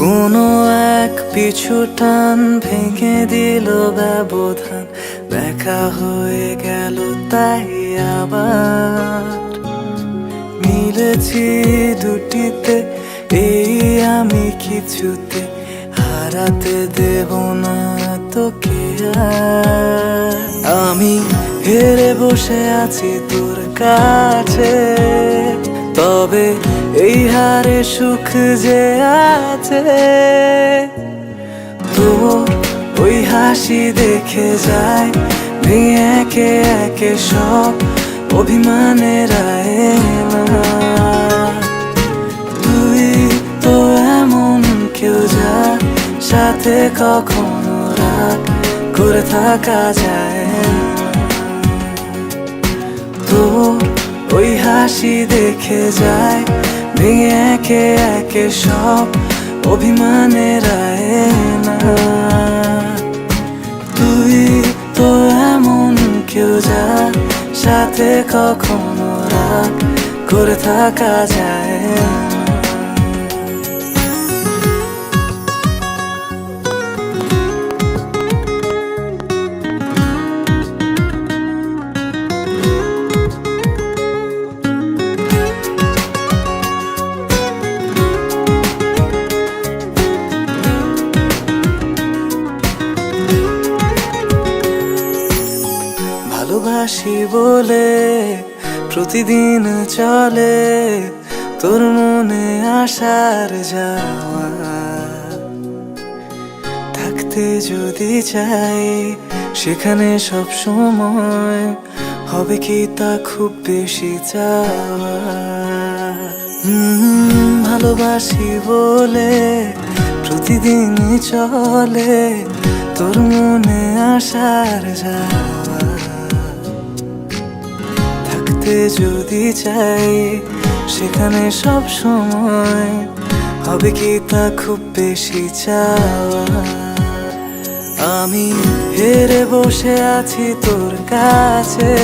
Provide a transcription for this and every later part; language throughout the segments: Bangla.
কোনো এক পিছু টান ভেঙে দিল ব্যবধান, দেখা হয়ে গেল তাই আবার মিলেছি দুটিতে। এই আমি কিছুতে হারাতে দেব না তোকে আর। আমি হেরে বসে আছি তোর কাছে, তবে এই হারে সুখ যে আছে। তোর ওই হাসি দেখে যায় ভেঙে একে একে সব অভিমানের আয়না। তুই তো এমন কেউ যা সাথে কখনো রাগ করে থাকা যায় না। তোর ওই হাসি দেখে যায় ভেঙে একে একে সব অভিমানের আয়না। তুই তো এমন কেউ যা সাথে কখনো রাগ করে থাকা যায় না। ভালোবাসি বলে প্রতিদিন চলে তোর মনে আসার যাওয়া। থাকতে যদি চাই সেখানে সব সময়, হবে কি তা খুব বেশি চাওয়া? ভালোবাসি বলে প্রতিদিন চলে তোর মনে আসার যাওয়া। থাকতে যদি চাই সেখানে সব সময়, হবে কি তা খুব বেশি চাওয়া? আমি হেরে বসে আছি তোর কাছে,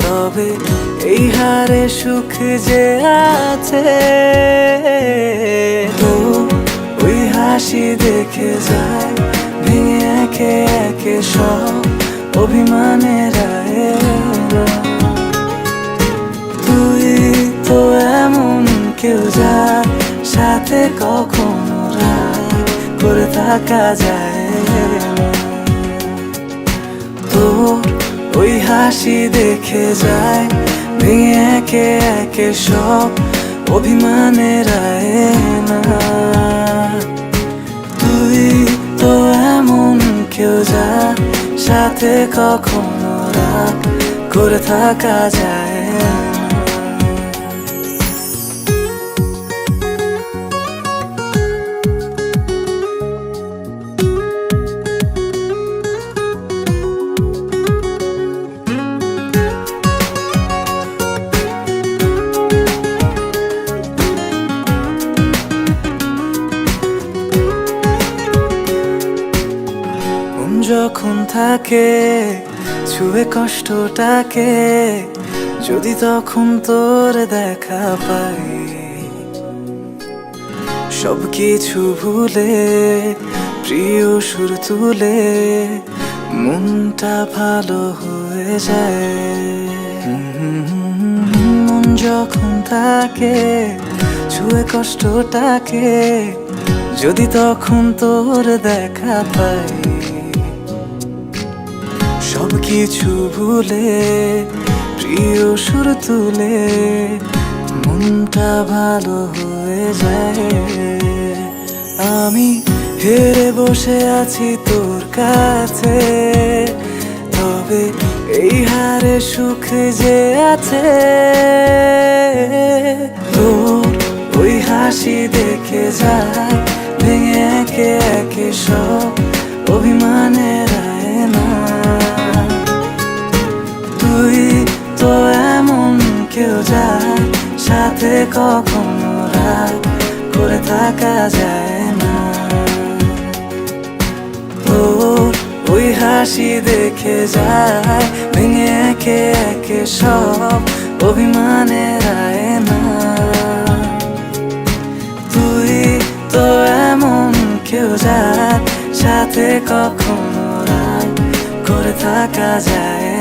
তবে এই হারে সুখ যে আছে। তো ওই হাসি দেখে যায় ভেঙে একে একে সব অভিমানের আয়না। তুই তো এমন কেউ যা সাথে কখনো রাগ করে থাকা যায় না। তোর ওই হাসি দেখে যায় ভেঙে একে একে সব অভিমানের আয়না। তুই তো এমন কেউ যা সাথে কখনো রাগ করে থাকা যায় না। যখন থাকে ছুঁয়ে কষ্টটাকে, যদি তখন তোর দেখা পাই, সব কিছু ভুলে প্রিয় সুর তুলে মনটা ভালো হয়ে যায়। মন যখন থাকে ছুঁয়ে কষ্টটাকে, যদি তখন তোর দেখা পাই, সব কিছু ভুলে প্রিয় সুর তুলে মনটা ভালো হয়ে যায়। আমি হেরে বসে আছি তোর কাছে, তবে এই হারে সুখ যে আছে। তোর ওই হাসি দেখে যায় ভেঙে একে একে সব অভিমানের আয়না। তুই তো এমন কেউ যা সাথে কখনো রাগ করে থাকা যায় না। তোর ওই হাসি দেখে যায় ভেঙে একে একে সব অভিমানের আয়না। তুই তো সাথে কখনো রাগ করে থাকা যায়